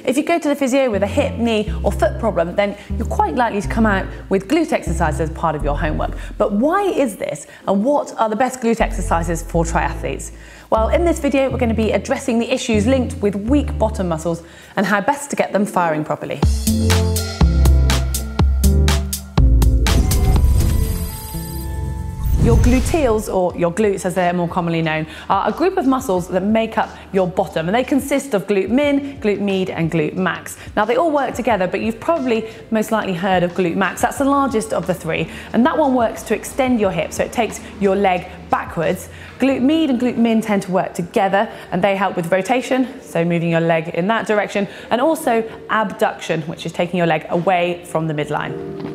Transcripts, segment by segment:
If you go to the physio with a hip, knee or foot problem, then you're quite likely to come out with glute exercises as part of your homework. But why is this, and what are the best glute exercises for triathletes? Well, in this video, we're going to be addressing the issues linked with weak bottom muscles and how best to get them firing properly. Your gluteals, or your glutes as they're more commonly known, are a group of muscles that make up your bottom, and they consist of glute min, glute med and glute max. Now they all work together, but you've probably most likely heard of glute max. That's the largest of the three, and that one works to extend your hip, so it takes your leg backwards. Glute med and glute min tend to work together, and they help with rotation, so moving your leg in that direction, and also abduction, which is taking your leg away from the midline.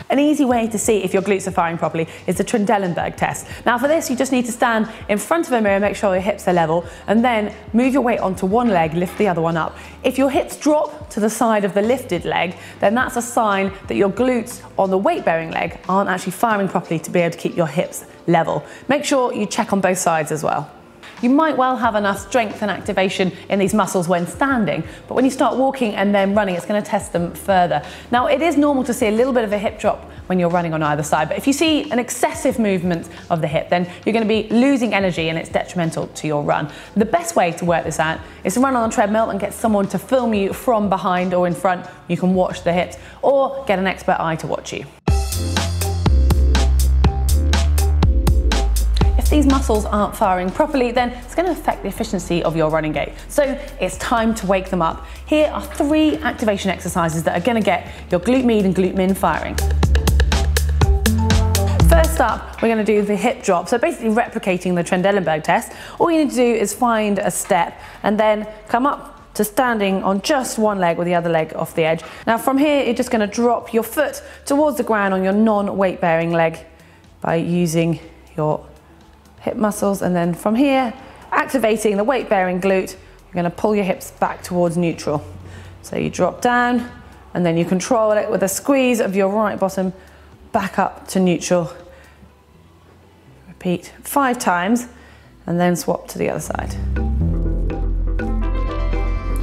An easy way to see if your glutes are firing properly is the Trendelenburg test. Now for this, you just need to stand in front of a mirror, make sure your hips are level, and then move your weight onto one leg, lift the other one up. If your hips drop to the side of the lifted leg, then that's a sign that your glutes on the weight-bearing leg aren't actually firing properly to be able to keep your hips level. Make sure you check on both sides as well. You might well have enough strength and activation in these muscles when standing, but when you start walking and then running, it's going to test them further. Now, it is normal to see a little bit of a hip drop when you're running on either side, but if you see an excessive movement of the hip, then you're going to be losing energy and it's detrimental to your run. The best way to work this out is to run on a treadmill and get someone to film you from behind or in front. You can watch the hips, or get an expert eye to watch you. If these muscles aren't firing properly, then it's going to affect the efficiency of your running gait. So it's time to wake them up. Here are 3 activation exercises that are going to get your glute med and glute min firing. First up, we're going to do the hip drop. So basically replicating the Trendelenburg test. All you need to do is find a step and then come up to standing on just one leg with the other leg off the edge. Now from here, you're just going to drop your foot towards the ground on your non-weight bearing leg by using your hip muscles, and then from here, activating the weight-bearing glute, you're going to pull your hips back towards neutral. So you drop down, and then you control it with a squeeze of your right bottom back up to neutral. Repeat 5 times, and then swap to the other side.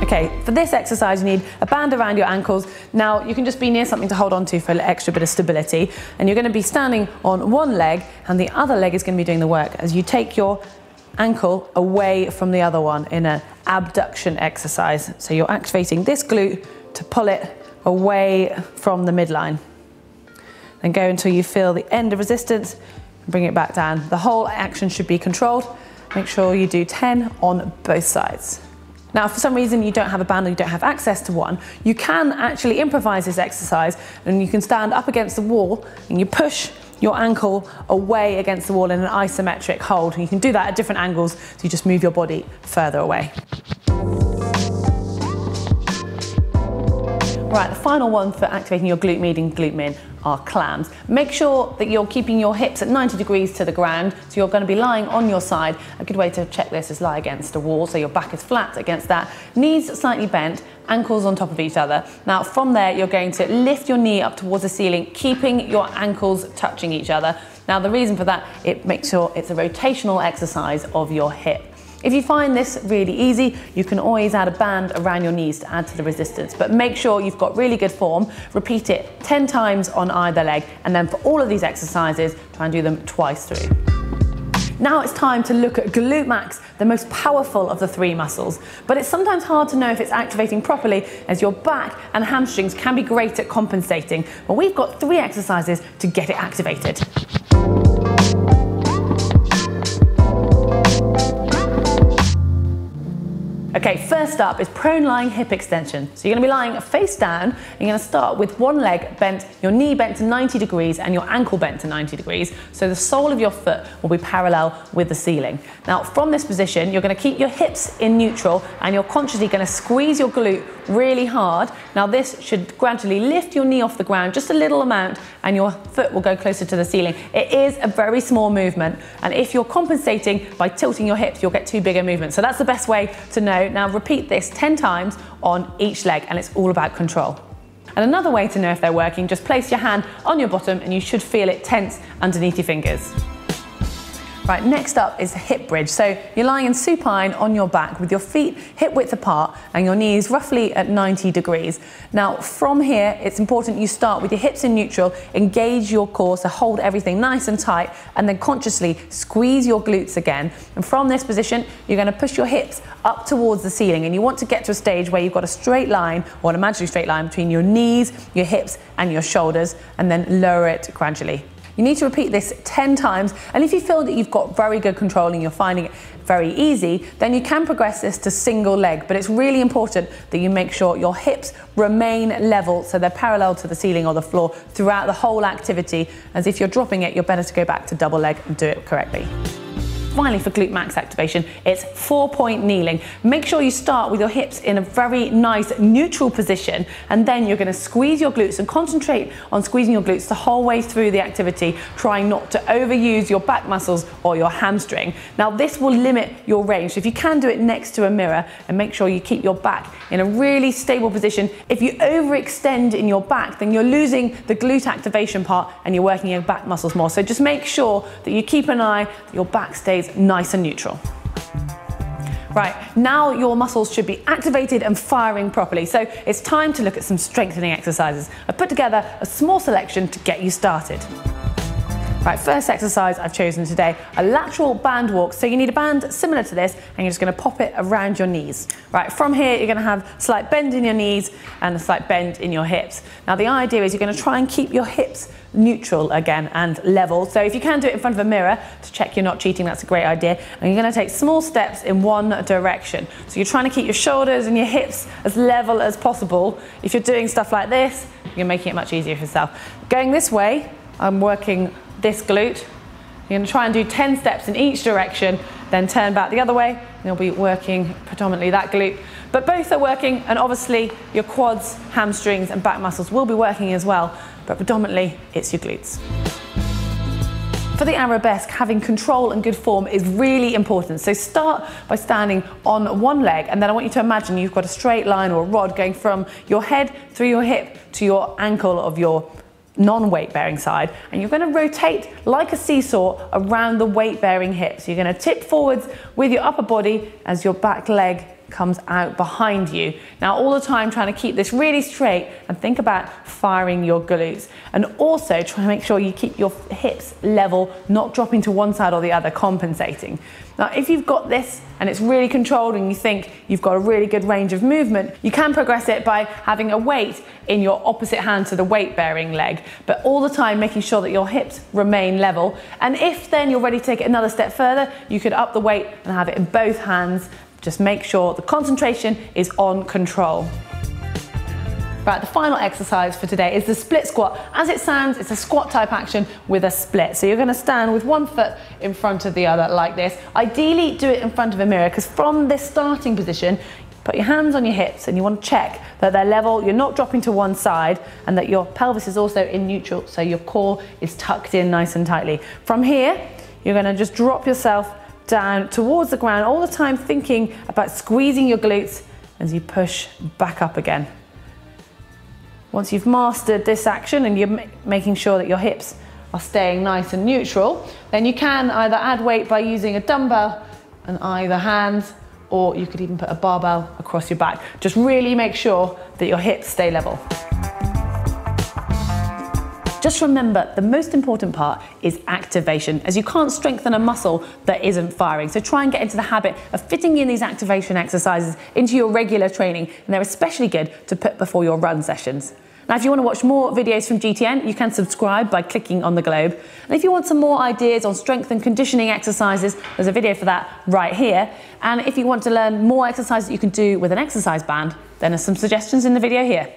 Okay, for this exercise you need a band around your ankles. Now you can just be near something to hold on to for an extra bit of stability, and you're going to be standing on one leg and the other leg is going to be doing the work as you take your ankle away from the other one in an abduction exercise. So you're activating this glute to pull it away from the midline. Then go until you feel the end of resistance and bring it back down. The whole action should be controlled. Make sure you do 10 on both sides. Now, if for some reason you don't have a band or you don't have access to one, you can actually improvise this exercise, and you can stand up against the wall and you push your ankle away against the wall in an isometric hold. And you can do that at different angles, so you just move your body further away. Right, the final one for activating your glute med and glute min are CLAMS. Make sure that you're keeping your hips at 90 degrees to the ground, so you're going to be lying on your side. A good way to check this is lie against a wall, so your back is flat against that, knees slightly bent, ankles on top of each other. Now from there, you're going to lift your knee up towards the ceiling, keeping your ankles touching each other. Now the reason for that, it makes sure it's a rotational exercise of your hip. If you find this really easy, you can always add a band around your knees to add to the resistance, but make sure you've got really good form. Repeat it 10 times on either leg, and then for all of these exercises, try and do them twice through. Now it's time to look at glute max, the most powerful of the 3 muscles, but it's sometimes hard to know if it's activating properly, as your back and hamstrings can be great at compensating. But we've got 3 exercises to get it activated. Okay, first up is prone lying hip extension. So you're going to be lying face down, and you're going to start with one leg bent, your knee bent to 90 degrees and your ankle bent to 90 degrees, so the sole of your foot will be parallel with the ceiling. Now from this position, you're going to keep your hips in neutral, and you're consciously going to squeeze your glute really hard. Now this should gradually lift your knee off the ground, just a little amount, and your foot will go closer to the ceiling. It is a very small movement, and if you're compensating by tilting your hips, you'll get 2 bigger movements. So that's the best way to know. Now repeat this 10 times on each leg, and it's all about control. And another way to know if they're working, just place your hand on your bottom and you should feel it tense underneath your fingers. Right, next up is a hip bridge. So you're lying in supine on your back with your feet hip width apart and your knees roughly at 90 degrees. Now from here, it's important you start with your hips in neutral, engage your core, so hold everything nice and tight, and then consciously squeeze your glutes again. And from this position, you're going to push your hips up towards the ceiling, and you want to get to a stage where you've got a straight line, or an imaginary straight line, between your knees, your hips and your shoulders, and then lower it gradually. You need to repeat this 10 times, and if you feel that you've got very good control and you're finding it very easy, then you can progress this to single leg, but it's really important that you make sure your hips remain level, so they're parallel to the ceiling or the floor throughout the whole activity, as if you're dropping it, you're better to go back to double leg and do it correctly. Finally, for glute max activation, it's 4-point kneeling. Make sure you start with your hips in a very nice neutral position, and then you're going to squeeze your glutes and concentrate on squeezing your glutes the whole way through the activity, trying not to overuse your back muscles or your hamstring. Now this will limit your range, so if you can do it next to a mirror, and make sure you keep your back in a really stable position. If you overextend in your back, then you're losing the glute activation part and you're working your back muscles more. So just make sure that you keep an eye that your back stays nice and neutral. Right, now your muscles should be activated and firing properly, so it's time to look at some strengthening exercises. I've put together a small selection to get you started. Right, first exercise I've chosen today, a lateral band walk. So you need a band similar to this, and you're just going to pop it around your knees. Right, from here you're going to have a slight bend in your knees and a slight bend in your hips. Now the idea is you're going to try and keep your hips neutral again and level. So if you can do it in front of a mirror to check you're not cheating, that's a great idea. And you're going to take small steps in one direction. So you're trying to keep your shoulders and your hips as level as possible. If you're doing stuff like this, you're making it much easier for yourself. Going this way, I'm working this glute. You're going to try and do 10 steps in each direction, then turn back the other way, and you'll be working predominantly that glute. But both are working, and obviously your quads, hamstrings and back muscles will be working as well, but predominantly it's your glutes. For the arabesque, having control and good form is really important. So start by standing on one leg, and then I want you to imagine you've got a straight line or a rod going from your head through your hip to your ankle of your non-weight bearing side, and you're going to rotate like a seesaw around the weight bearing hip. So you're going to tip forwards with your upper body as your back leg comes out behind you. Now all the time trying to keep this really straight, and think about firing your glutes, and also try to make sure you keep your hips level, not dropping to one side or the other, compensating. Now if you've got this and it's really controlled and you think you've got a really good range of movement, you can progress it by having a weight in your opposite hand to the weight bearing leg, but all the time making sure that your hips remain level. And if then you're ready to take it another step further, you could up the weight and have it in both hands. Just make sure the concentration is on control. Right, the final exercise for today is the split squat. As it sounds, it's a squat type action with a split. So you're going to stand with one foot in front of the other like this. Ideally do it in front of a mirror, because from this starting position, put your hands on your hips and you want to check that they're level, you're not dropping to one side, and that your pelvis is also in neutral, so your core is tucked in nice and tightly. From here, you're going to just drop yourself down towards the ground, all the time thinking about squeezing your glutes as you push back up again. Once you've mastered this action and you're making sure that your hips are staying nice and neutral, then you can either add weight by using a dumbbell in either hand, or you could even put a barbell across your back. Just really make sure that your hips stay level. Just remember, the most important part is activation, as you can't strengthen a muscle that isn't firing. So try and get into the habit of fitting in these activation exercises into your regular training, and they're especially good to put before your run sessions. Now, if you want to watch more videos from GTN, you can subscribe by clicking on the globe. And if you want some more ideas on strength and conditioning exercises, there's a video for that right here. And if you want to learn more exercises that you can do with an exercise band, then there's some suggestions in the video here.